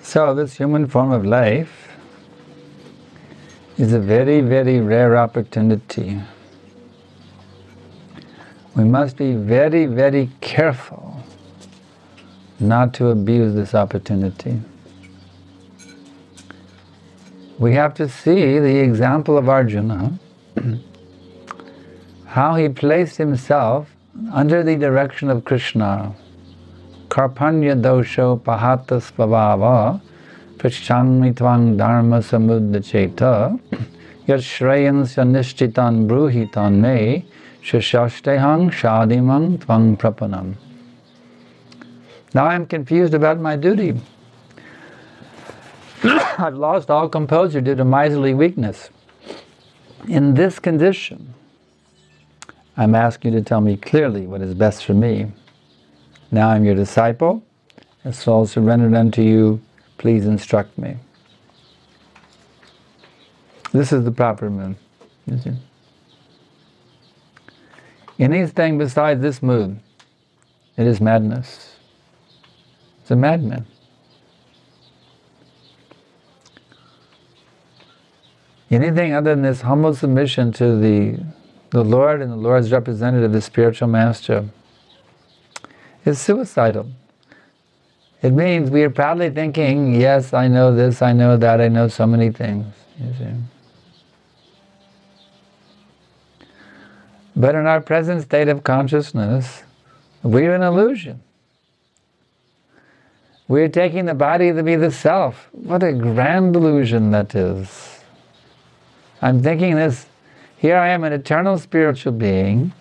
So this human form of life is a very, very rare opportunity. We must be very, very careful not to abuse this opportunity. We have to see the example of Arjuna, how he placed himself under the direction of Krishna. Karpanya dosho pahata svabhava prichanmi tvang dharma samuddacheta yat shrayan sanishchitan bruhitan me shashashtehang shadimang tvang prapanam. Now I am confused about my duty. I've lost all composure due to miserly weakness. In this condition, I'm asking you to tell me clearly what is best for me. Now I'm your disciple, a soul surrendered unto you, please instruct me. This is the proper mood. Anything besides this mood, it is madness. It's a madman. Anything other than this humble submission to the Lord and the Lord's representative, the spiritual master, is suicidal. It means we are proudly thinking, yes, I know this, I know that, I know so many things. You see. But in our present state of consciousness, we're an illusion. We're taking the body to be the self. What a grand illusion that is. I'm thinking this, here I am, an eternal spiritual being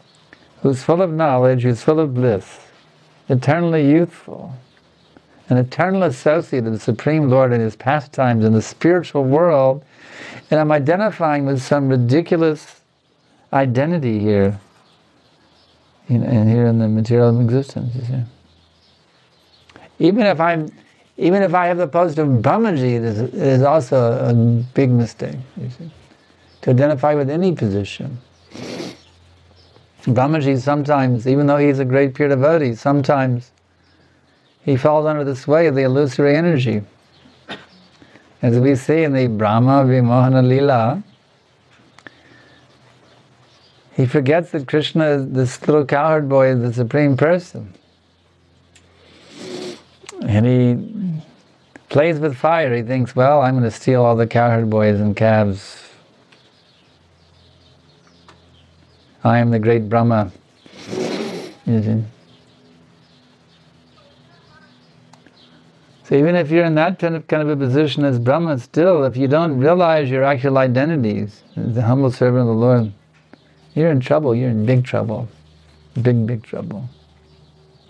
who's full of knowledge, who's full of bliss, eternally youthful, an eternal associate of the Supreme Lord and His pastimes in the spiritual world, and I'm identifying with some ridiculous identity here, and here in the material existence, you see. Even if I have the post of Brahmaji, it is also a big mistake, you see, to identify with any position. Brahmaji sometimes, even though he's a great pure devotee, sometimes he falls under the sway of the illusory energy. As we see in the Brahma Vimohana Lila, he forgets that Krishna, this little cowherd boy, is the Supreme Person. And he plays with fire. He thinks, well, I'm going to steal all the cowherd boys and calves. I am the great Brahma. You see? So even if you're in that kind of a position as Brahma, still, if you don't realize your actual identities, as the humble servant of the Lord, you're in trouble. You're in big trouble. Big, big trouble.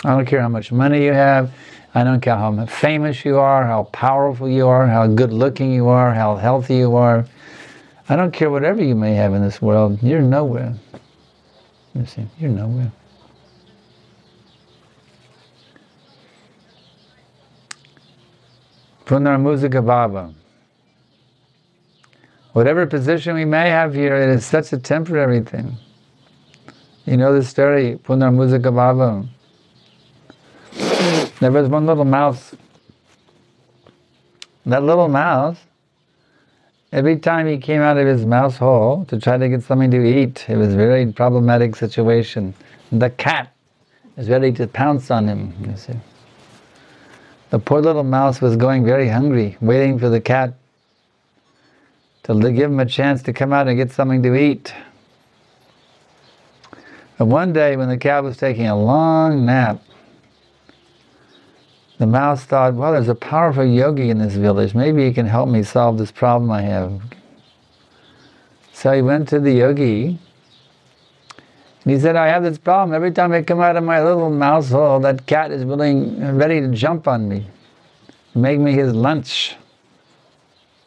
I don't care how much money you have. I don't care how famous you are, how powerful you are, how good looking you are, how healthy you are. I don't care whatever you may have in this world. You're nowhere. You see, you're nowhere. Punarmuzika Bhava. Whatever position we may have here, it is such a temporary thing. You know the story, Punarmuzika Bhava. There was one little mouse. That little mouse, every time he came out of his mouse hole to try to get something to eat, it was a very problematic situation. The cat is ready to pounce on him, you see. The poor little mouse was going very hungry, waiting for the cat to give him a chance to come out and get something to eat. But one day when the cat was taking a long nap, the mouse thought, well, there's a powerful yogi in this village. Maybe he can help me solve this problem I have. So he went to the yogi, and he said, I have this problem. Every time I come out of my little mouse hole, that cat is ready to jump on me, make me his lunch.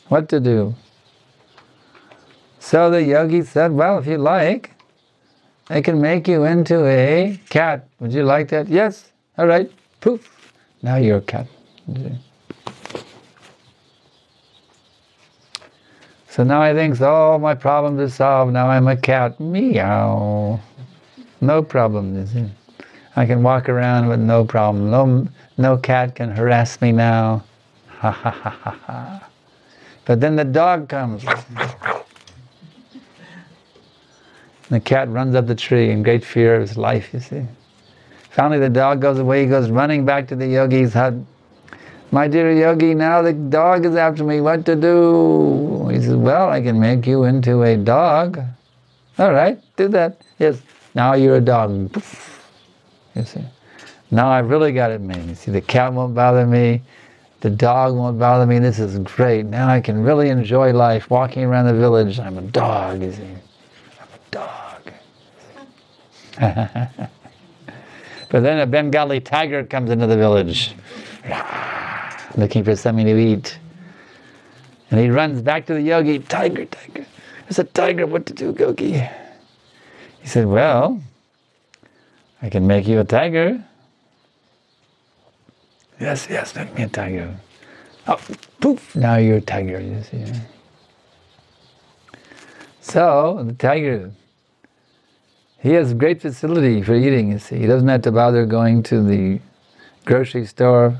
What to do? So the yogi said, well, if you like, I can make you into a cat. Would you like that? Yes. All right. Poof. Now you're a cat. So now I think, oh, my problem is solved. Now I'm a cat. Meow. No problem, you see. I can walk around with no problem. No cat can harass me now. Ha ha ha ha ha. But then the dog comes. The cat runs up the tree in great fear of his life, you see. Finally the dog goes away, he goes running back to the yogi's hut. My dear yogi, now the dog is after me, what to do? He says, well, I can make you into a dog. All right, do that. Yes, now you're a dog. You see. Now I've really got it made. You see, the cat won't bother me, the dog won't bother me, this is great. Now I can really enjoy life, walking around the village. I'm a dog, you see. I'm a dog. But then a Bengali tiger comes into the village, looking for something to eat. And he runs back to the yogi. Tiger, tiger. There's a tiger, what to do, yogi? He said, well, I can make you a tiger. Yes, yes, make me a tiger. Oh, poof, now you're a tiger, you see. So, the tiger, he has great facility for eating, you see. He doesn't have to bother going to the grocery store,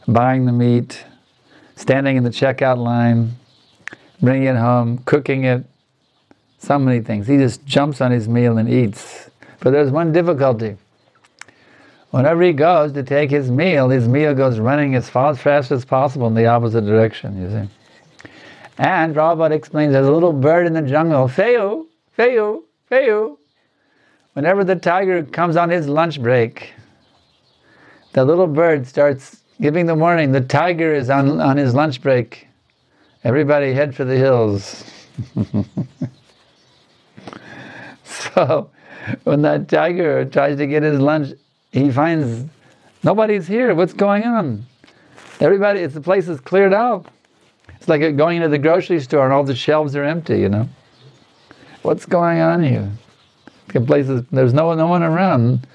buying the meat, standing in the checkout line, bringing it home, cooking it, so many things. He just jumps on his meal and eats. But there's one difficulty. Whenever he goes to take his meal goes running as fast as possible in the opposite direction, you see. And Prabhupada explains there's a little bird in the jungle, Feyu, Feyu, Feyu. Whenever the tiger comes on his lunch break, the little bird starts giving the warning, the tiger is on his lunch break. Everybody head for the hills. So, when that tiger tries to get his lunch, he finds nobody's here. What's going on? Everybody, the place is cleared out. It's like going into the grocery store and all the shelves are empty, you know. What's going on here? The place is, there's no one around.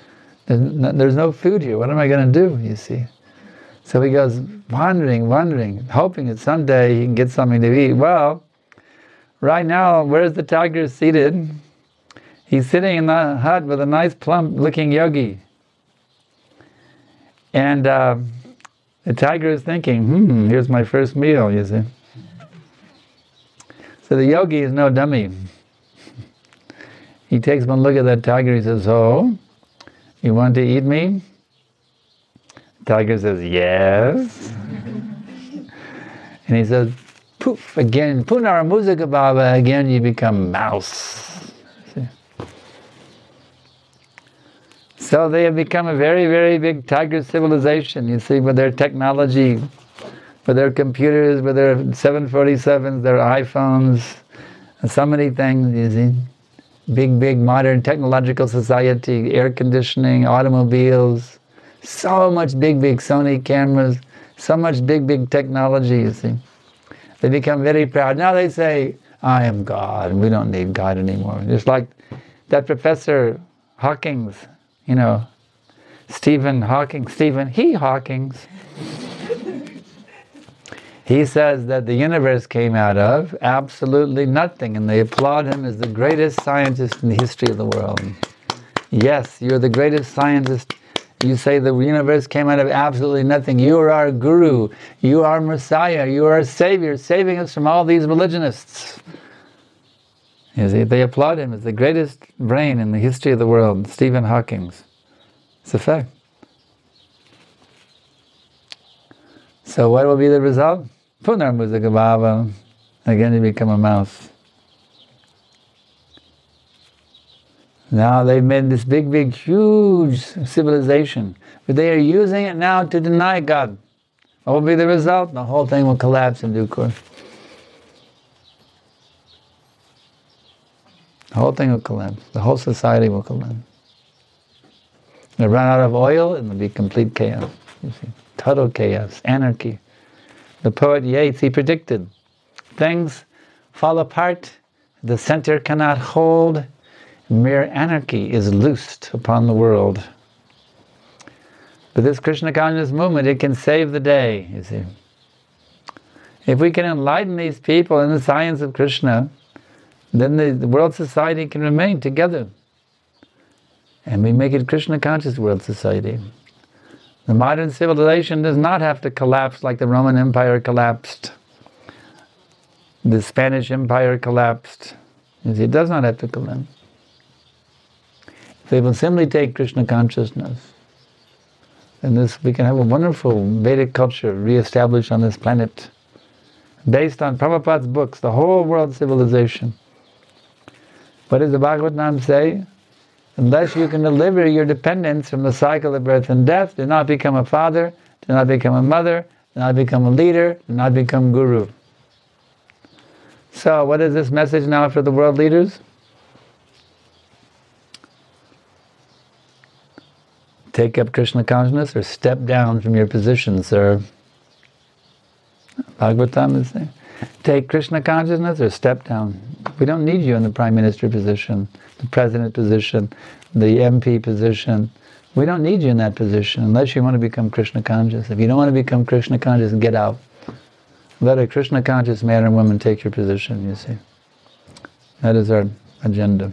There's no food here. What am I going to do, you see? So he goes wandering, hoping that someday he can get something to eat. Well, right now, where's the tiger seated? He's sitting in the hut with a nice plump-looking yogi. And the tiger is thinking, here's my first meal, you see. So the yogi is no dummy. He takes one look at that tiger, he says, oh, you want to eat me? The tiger says, yes. And he says, poof, again, Punar Musika Baba, again you become mouse. See? So they have become a very, very big tiger civilization, you see, with their technology, with their computers, with their 747s, their iPhones, and so many things, you see. Big modern technological society, air conditioning, automobiles, so much big Sony cameras, so much big technology, you see. They become very proud. Now they say, I am God, we don't need God anymore. Just like that Professor Hawkins, you know, Stephen Hawkins. He says that the universe came out of absolutely nothing, and they applaud him as the greatest scientist in the history of the world. Yes, you're the greatest scientist. You say the universe came out of absolutely nothing. You are our guru. You are Messiah. You are our savior, saving us from all these religionists. You see, they applaud him as the greatest brain in the history of the world, Stephen Hawking. It's a fact. So what will be the result? Punar Musika Baba. Again you become a mouse. Now they've made this big, huge civilization, but they are using it now to deny God. What will be the result? The whole thing will collapse in due course. The whole thing will collapse. The whole society will collapse. They'll run out of oil and there'll be complete chaos. You see, total chaos, anarchy. The poet Yeats, he predicted, things fall apart, the center cannot hold, mere anarchy is loosed upon the world. But this Krishna consciousness movement, it can save the day, you see. If we can enlighten these people in the science of Krishna, then the world society can remain together. And we make it Krishna conscious world society. The modern civilization does not have to collapse like the Roman Empire collapsed. The Spanish Empire collapsed. You see, it does not have to collapse. If they will simply take Krishna consciousness, then we can have a wonderful Vedic culture re-established on this planet, based on Prabhupada's books, the whole world civilization. What does the Bhagavatam say? Unless you can deliver your dependents from the cycle of birth and death, do not become a father, do not become a mother, do not become a leader, do not become guru. So what is this message now for the world leaders? Take up Krishna consciousness or step down from your position, sir. Bhagavatam is saying, take Krishna consciousness or step down. We don't need you in the Prime Minister position, the President position, the MP position. We don't need you in that position unless you want to become Krishna conscious. If you don't want to become Krishna conscious, get out. Let a Krishna conscious man or woman take your position, you see. That is our agenda.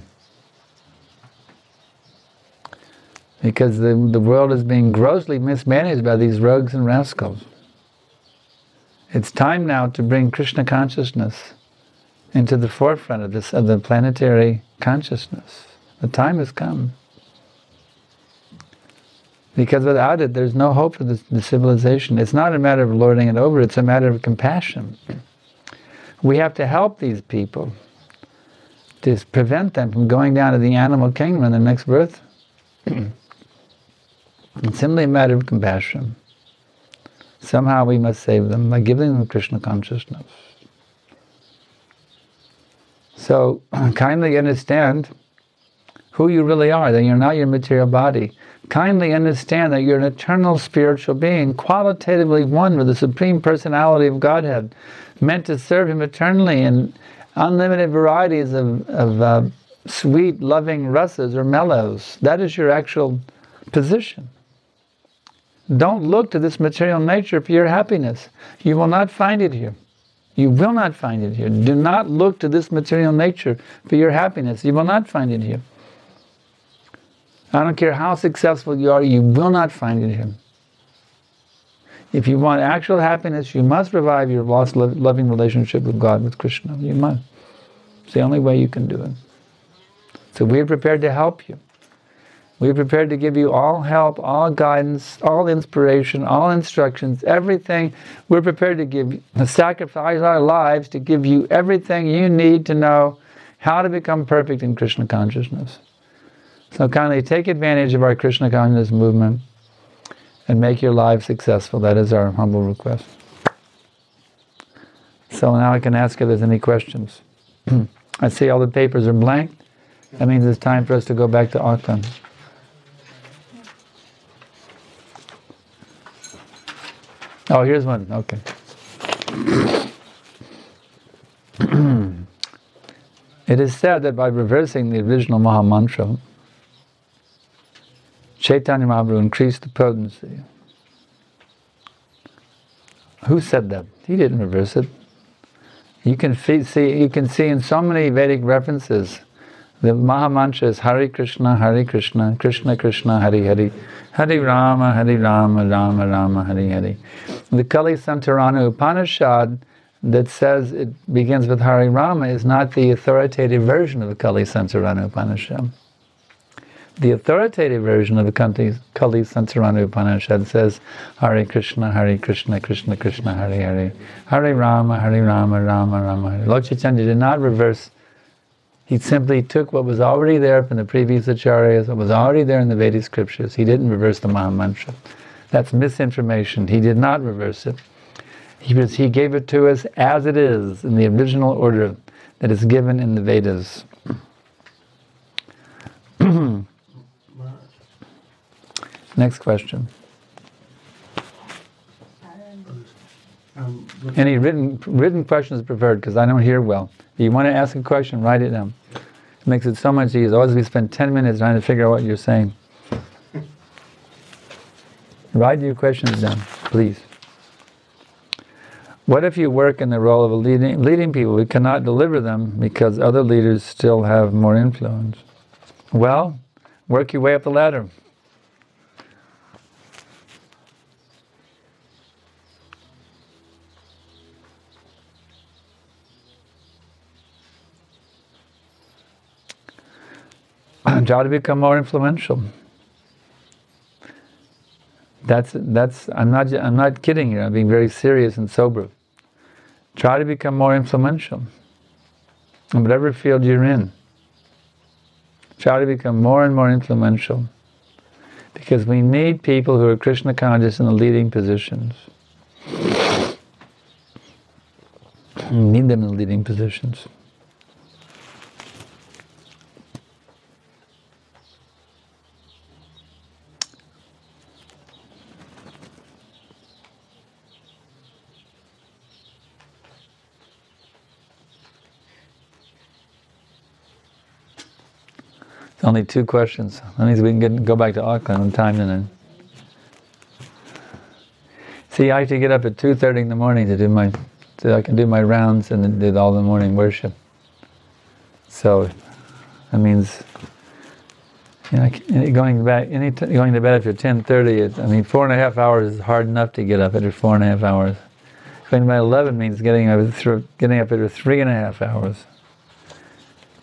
Because the world is being grossly mismanaged by these rogues and rascals. It's time now to bring Krishna consciousness into the forefront of the planetary consciousness. The time has come. Because without it, there's no hope for the civilization. It's not a matter of lording it over, it's a matter of compassion. We have to help these people to prevent them from going down to the animal kingdom in their next birth. It's simply a matter of compassion. Somehow we must save them by giving them Krishna consciousness. So, kindly understand who you really are, that you're not your material body. Kindly understand that you're an eternal spiritual being, qualitatively one with the Supreme Personality of Godhead, meant to serve Him eternally in unlimited varieties of sweet, loving rasas or mellows. That is your actual position. Don't look to this material nature for your happiness. You will not find it here. You will not find it here. Do not look to this material nature for your happiness. You will not find it here. I don't care how successful you are, you will not find it here. If you want actual happiness, you must revive your lost loving relationship with God, with Krishna. You must. It's the only way you can do it. So we're prepared to help you. We're prepared to give you all help, all guidance, all inspiration, all instructions, everything. We're prepared to give you, to sacrifice our lives to give you everything you need to know how to become perfect in Krishna consciousness. So kindly take advantage of our Krishna consciousness movement and make your lives successful. That is our humble request. So now I can ask if there's any questions. I see all the papers are blank. That means it's time for us to go back to ISKCON. Oh, here's one. Okay. It is said that by reversing the original Maha Mantra, Chaitanya Mahaprabhu increased the potency. Who said that? He didn't reverse it. You can see in so many Vedic references, the Maha Mantra is Hare Krishna, Krishna Krishna, Hare Hare, Hare Rama, Rama Rama, Hare Hare. The Kali Sankarana Upanishad that says it begins with Hare Rama is not the authoritative version of the Kali Sankarana Upanishad. The authoritative version of the Kali Sankarana Upanishad says Hare Krishna, Krishna Krishna, Hare Hare, Hare Rama, Rama Rama, Hare. Lord Chaitanya did not reverse. He simply took what was already there from the previous acharyas, what was already there in the Vedic scriptures. He didn't reverse the Maha Mantra. That's misinformation. He did not reverse it. He gave it to us as it is, in the original order that is given in the Vedas. Next question. Any written questions preferred, because I don't hear well. If you want to ask a question, write it down. It makes it so much easier. Otherwise we spend 10 minutes trying to figure out what you're saying. Write your questions down, please. What if you work in the role of leading people? We cannot deliver them because other leaders still have more influence. Well, work your way up the ladder. And try to become more influential. I'm not kidding here. I'm being very serious and sober. Try to become more influential in whatever field you're in. Try to become more and more influential, because we need people who are Krishna conscious in the leading positions. We need them in the leading positions. Only 2 questions. That means we can go back to Auckland on time and then. See, I have to get up at 2:30 in the morning so I can do my rounds and then do all the morning worship. So that means, going to bed after 10:30. 4.5 hours is hard enough to get up after 4.5 hours. Going to bed at 11 means getting up after 3.5 hours.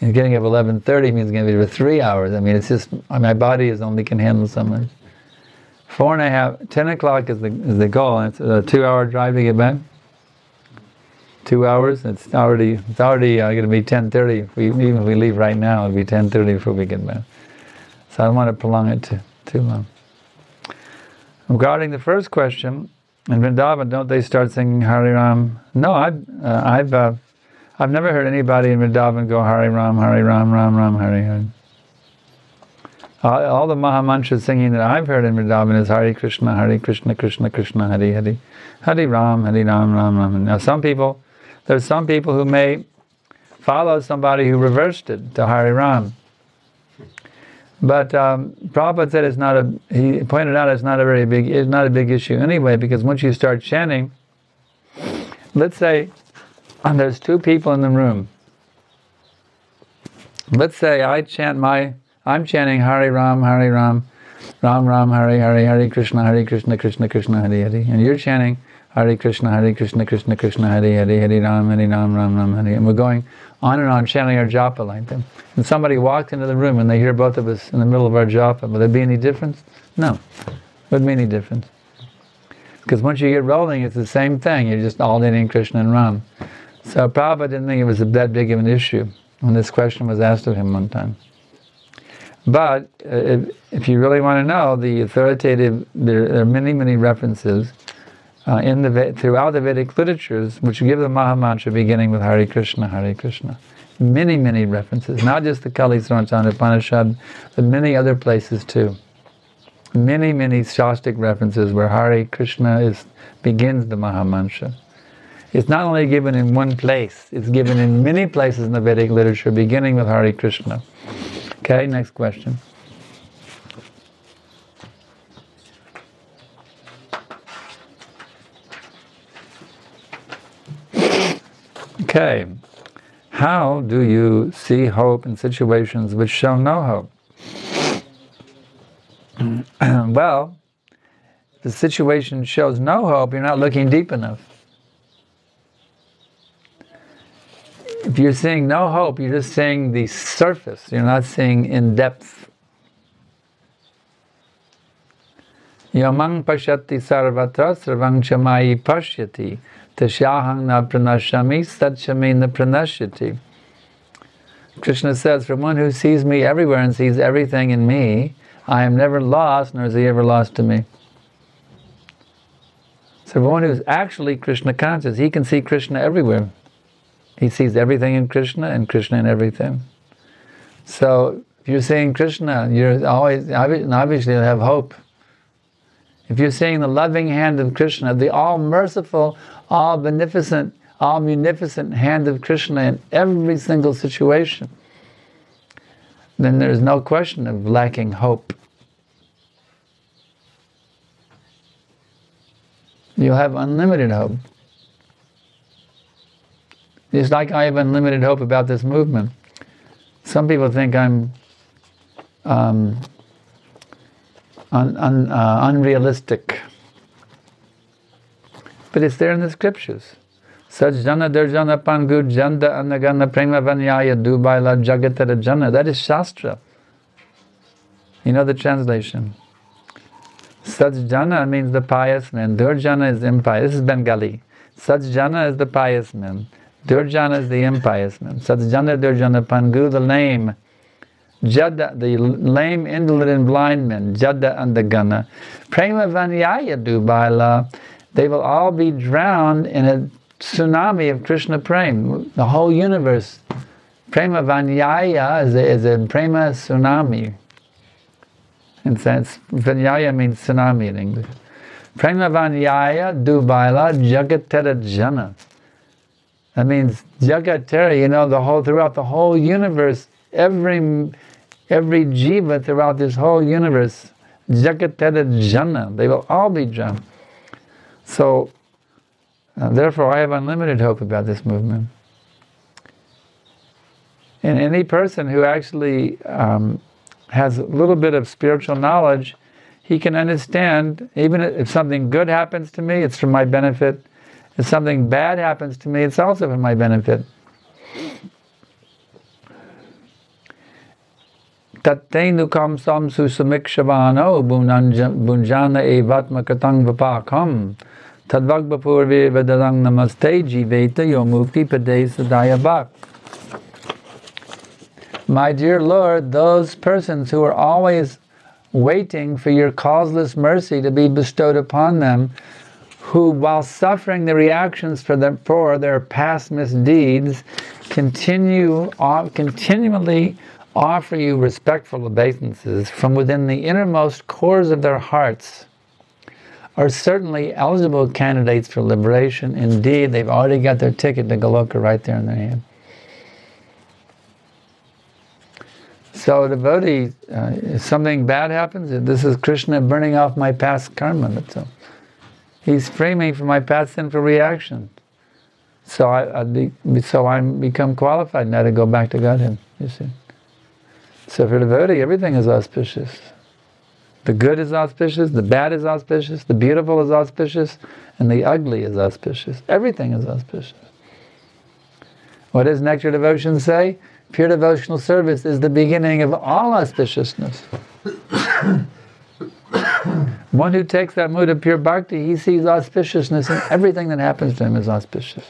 And getting up at 11:30 means getting up for 3 hours. It's just, my body can handle so much. 10 o'clock is the goal. It's a 2-hour drive to get back. 2 hours. It's already going to be 10:30. Even if we leave right now, it'll be 10:30 before we get back. So I don't want to prolong it too long. Regarding the first question, in Vrindavan, don't they start singing Hare Ram? No, I've never heard anybody in Vrindavan go Hare Ram, Ram Ram, Hare Hare. All the Mahamantra singing that I've heard in Vrindavan is Hare Krishna, Krishna Krishna, Hare Hare, Hare Ram, Ram Ram. Now there's some people who may follow somebody who reversed it to Hare Ram. But Prabhupada said he pointed out it's not a big issue anyway, because once you start chanting, let's say, and there's 2 people in the room. Let's say I'm chanting Hare Ram, Ram Ram, Hare Hare, Hare Krishna, Krishna Krishna, Hare Hare, and you're chanting Hare Krishna, Krishna Krishna, Hare Hare, Hare Ram, Ram Ram, Hare, and we're going on and on chanting our japa like that. And somebody walks into the room and they hear both of us in the middle of our japa. Will there be any difference? No, wouldn't be any difference. Because once you get rolling, it's the same thing. You're just alternating Krishna and Ram. So Prabhupada didn't think it was that big of an issue when this question was asked of him one time. But if you really want to know, the authoritative, there are many, many references throughout the Vedic literatures which give the Mahamantra beginning with Hare Krishna, Hare Krishna. Many, many references, not just the Kali Srivachan Upanishad, but many other places too. Many, many Shastic references where Hare Krishna begins the Mahamantra. It's not only given in one place, it's given in many places in the Vedic literature, beginning with Hare Krishna. Okay, next question. Okay, how do you see hope in situations which show no hope? Well, if the situation shows no hope, you're not looking deep enough. If you're seeing no hope, you're just seeing the surface. You're not seeing in depth. Yamang pashyati sarvatra sarvang chamayi pashyati tashyahang na pranashami satchame na pranashyati. Krishna says, for one who sees me everywhere and sees everything in me, I am never lost, nor is he ever lost to me. So for one who's actually Krishna conscious, he can see Krishna everywhere. He sees everything in Krishna and Krishna in everything. So if you're seeing Krishna, you're obviously have hope. If you're seeing the loving hand of Krishna, the all-merciful, all-beneficent, all-munificent hand of Krishna in every single situation, then there's no question of lacking hope. You'll have unlimited hope. It's like I have unlimited hope about this movement. Some people think I'm unrealistic. But it's there in the scriptures. Sajjana darjana pangu janda anagana prema vanyaya dubaila jagatara jana. That is Shastra. You know the translation. Sajjana means the pious man. Durjana is impious. This is Bengali. Sajjana is the pious man. Durjana is the impious man. Sajjana Durjana Pangu, the lame. Jada, the lame, indolent, and blind men. Jada and the Gana. Prema Vanyaya Dubaila. They will all be drowned in a tsunami of Krishna Prema. The whole universe. Prema Vanyaya is a Prema tsunami. In sense, Vanyaya means tsunami in English. Prema Vanyaya Dubaila Jagatera Jana. That means Jagatera, throughout the whole universe, every jiva throughout this whole universe, Jagatera Jana, they will all be drowned. So, therefore, I have unlimited hope about this movement. And any person who actually has a little bit of spiritual knowledge, he can understand, even if something good happens to me, it's for my benefit. If something bad happens to me, it's also for my benefit. Tattenukam samsu samikshavano bunjana evatma katang vapakam tadvagbapurvi vedadang namaste jiveta yomukti pade sadaya bhak. My dear Lord, those persons who are always waiting for your causeless mercy to be bestowed upon them, who, while suffering the reactions for their past misdeeds, continually offer you respectful obeisances from within the innermost cores of their hearts, are certainly eligible candidates for liberation. Indeed, they've already got their ticket to Goloka right there in their hand. So, devotee, if something bad happens, this is Krishna burning off my past karma. That's all. He's freeing me from my past sinful reactions. So I become qualified now to go back to Godhead, you see. So for devotee, everything is auspicious. The good is auspicious, the bad is auspicious, the beautiful is auspicious, and the ugly is auspicious. Everything is auspicious. What does Nectar Devotion say? Pure devotional service is the beginning of all auspiciousness. One who takes that mood of pure bhakti, he sees auspiciousness in everything that happens to him is auspicious.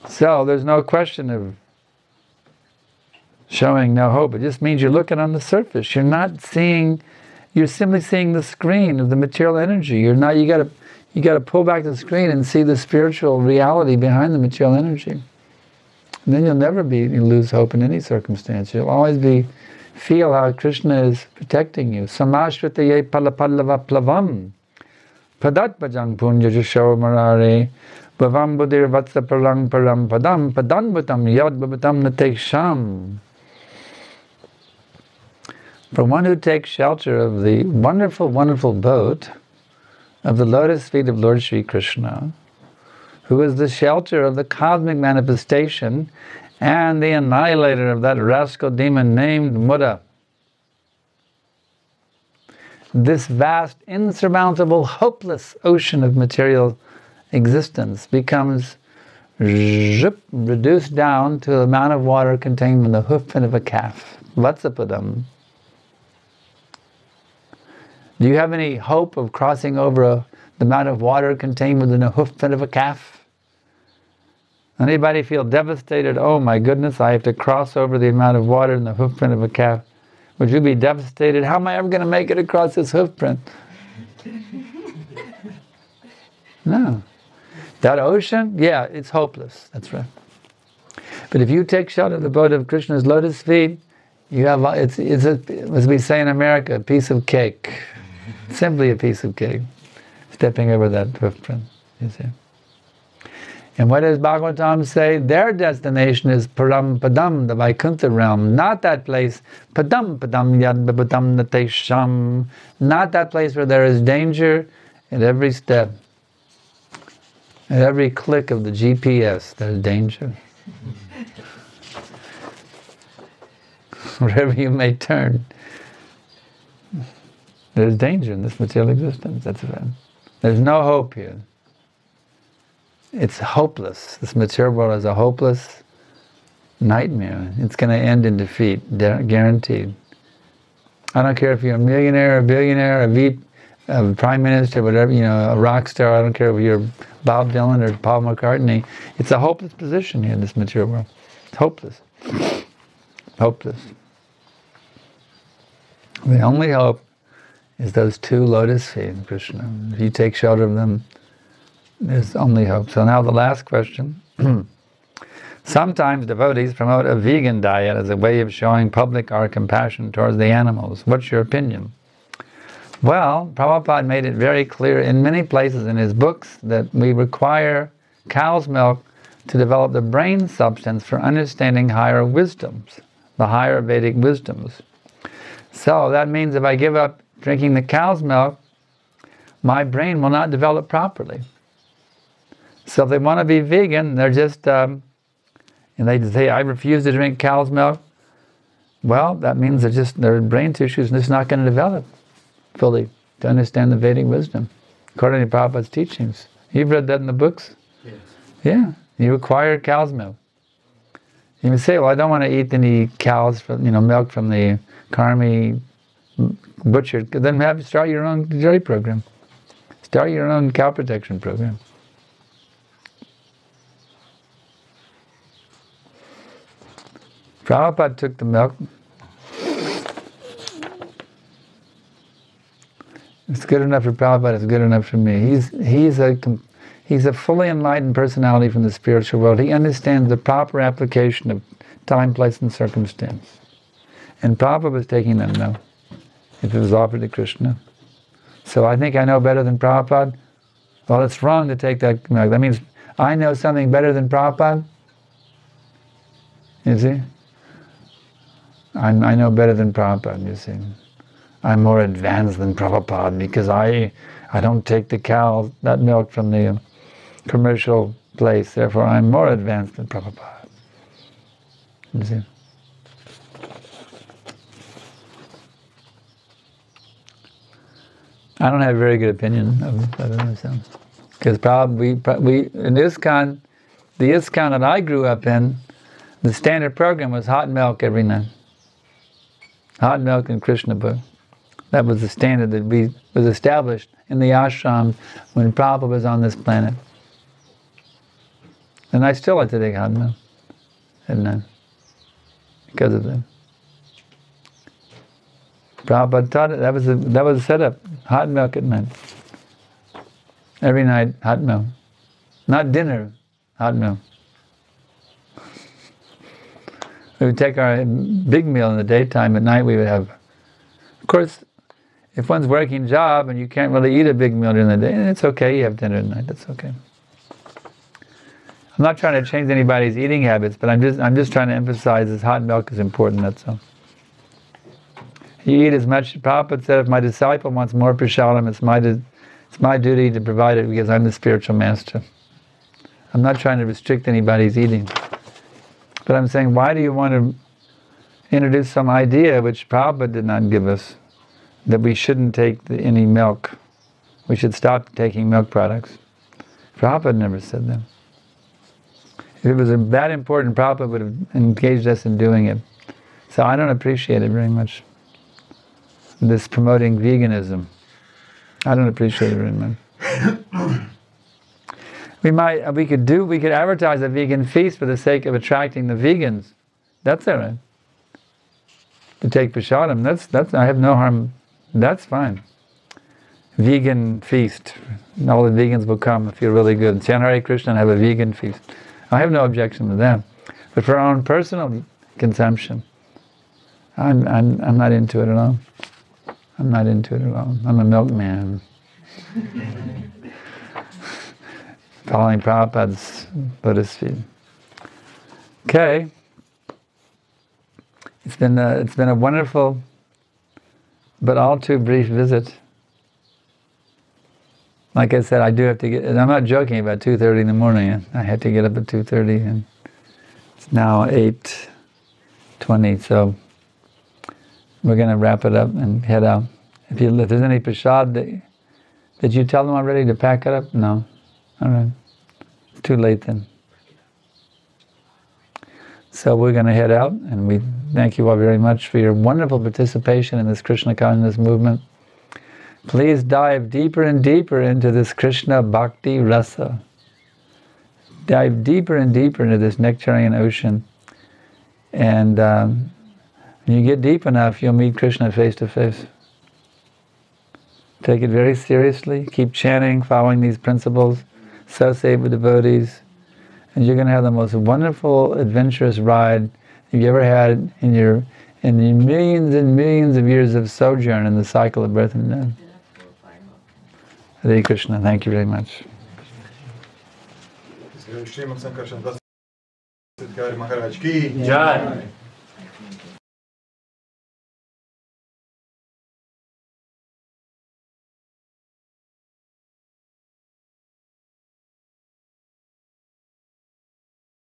So there's no question of showing no hope. It just means you're looking on the surface. You're simply seeing the screen of the material energy. You got to pull back the screen and see the spiritual reality behind the material energy. And then you'll never lose hope in any circumstance. You'll always feel how Krishna is protecting you. Samashvritaye palapallava plavam padat bhajang punya jasho marare bhavam buddhir vatsa pralang param padam padanvatam yad bhavatam natesham. For one who takes shelter of the wonderful, wonderful boat of the lotus feet of Lord Sri Krishna, who is the shelter of the cosmic manifestation and the annihilator of that rascal demon named Muda. This vast, insurmountable, hopeless ocean of material existence becomes reduced down to the amount of water contained in the hoofprint of a calf. Vatsapadam. Do you have any hope of crossing over the amount of water contained within a hoofprint of a calf? Anybody feel devastated? Oh my goodness, I have to cross over the amount of water in the hoofprint of a calf. Would you be devastated? How am I ever going to make it across this hoofprint? No. That ocean, yeah, it's hopeless. That's right. But if you take shelter of the boat of Krishna's lotus feet, you have, as we say in America, a piece of cake. Simply a piece of cake. Stepping over that hoofprint, you see. And what does Bhagavatam say? Their destination is Param Padam, the Vaikuntha realm. Not that place, Padam Padam Yad Babatam Natesham. Not that place where there is danger at every step. At every click of the GPS, there's danger. Wherever you may turn, there's danger in this material existence. That's right. There's no hope here. It's hopeless. This material world is a hopeless nightmare. It's going to end in defeat, guaranteed. I don't care if you're a millionaire, a billionaire, a prime minister, whatever, a rock star. I don't care if you're Bob Dylan or Paul McCartney. It's a hopeless position here in this material world. It's hopeless. Hopeless. The only hope is those two lotus feet, Krishna. If you take shelter of them, there's only hope. So now the last question. Sometimes devotees promote a vegan diet as a way of showing public our compassion towards the animals. What's your opinion? Well, Prabhupada made it very clear in many places in his books that we require cow's milk to develop the brain substance for understanding higher wisdoms, the higher Vedic wisdoms. So that means if I give up drinking the cow's milk, my brain will not develop properly. So if they want to be vegan, they're just, and they say, I refuse to drink cow's milk, well, that means that their brain tissues are just not going to develop fully to understand the Vedic wisdom, according to Prabhupada's teachings. You've read that in the books? Yes. Yeah, you require cow's milk. You can say, well, I don't want to eat any cows, milk from the Karmi butcher. Then start your own dairy program. Start your own cow protection program. Prabhupada took the milk. It's good enough for Prabhupada, it's good enough for me. He's a fully enlightened personality from the spiritual world. He understands the proper application of time, place, and circumstance. And Prabhupada was taking that milk, if it was offered to Krishna. So I think I know better than Prabhupada. Well, it's wrong to take that milk. That means I know something better than Prabhupada. You see? I know better than Prabhupada, you see. I'm more advanced than Prabhupada because I don't take that milk from the commercial place, therefore I'm more advanced than Prabhupada. You see? I don't have a very good opinion of myself. Because probably we in ISKCON, the ISKCON that I grew up in, the standard program was hot milk every night. Hot milk and Krishna book. That was the standard that was established in the ashram when Prabhupada was on this planet. And I still like to take hot milk at night because of that. Prabhupada taught it. That was the setup. Hot milk at night. Every night, hot milk. Not dinner, hot milk. We would take our big meal in the daytime. At night we would have, of course, if one's working a job and you can't really eat a big meal during the day, it's okay, you have dinner at night, that's okay. I'm not trying to change anybody's eating habits, but I'm just trying to emphasize this hot milk is important, that's all. You eat as much. Prabhupada said, if my disciple wants more prasadam, it's my duty to provide it because I'm the spiritual master. I'm not trying to restrict anybody's eating. But I'm saying, why do you want to introduce some idea which Prabhupada did not give us, that we shouldn't take any milk? We should stop taking milk products. Prabhupada never said that. If it was that important, Prabhupada would have engaged us in doing it. So I don't appreciate it very much. This promoting veganism. I don't appreciate it very much. We could advertise a vegan feast for the sake of attracting the vegans. That's all right. To take prasadam, that's I have no harm. That's fine. Vegan feast. All the vegans will come and feel really good. Chant Hare Krishna and have a vegan feast. I have no objection to that. But for our own personal consumption, I'm not into it at all. I'm not into it at all. I'm a milkman. Following Prabhupada's Buddhist feet. Okay. It's been a wonderful but all too brief visit. Like I said, I do have to get, and I'm not joking about 2:30 in the morning. I had to get up at 2:30 and it's now 8:20, so we're going to wrap it up and head out. If there's any prasad, did you tell them already to pack it up? No. All right. Too late then. So we're going to head out, and we thank you all very much for your wonderful participation in this Krishna consciousness movement. Please dive deeper and deeper into this Krishna Bhakti Rasa. Dive deeper and deeper into this nectarian ocean. And when you get deep enough, you'll meet Krishna face to face. Take it very seriously. Keep chanting, following these principles. Associate with devotees. And you're going to have the most wonderful, adventurous ride you've ever had in your millions and millions of years of sojourn in the cycle of birth and death. Hare Krishna. Thank you very much. Sankarshan Das Adhikari Maharaj ki Jai.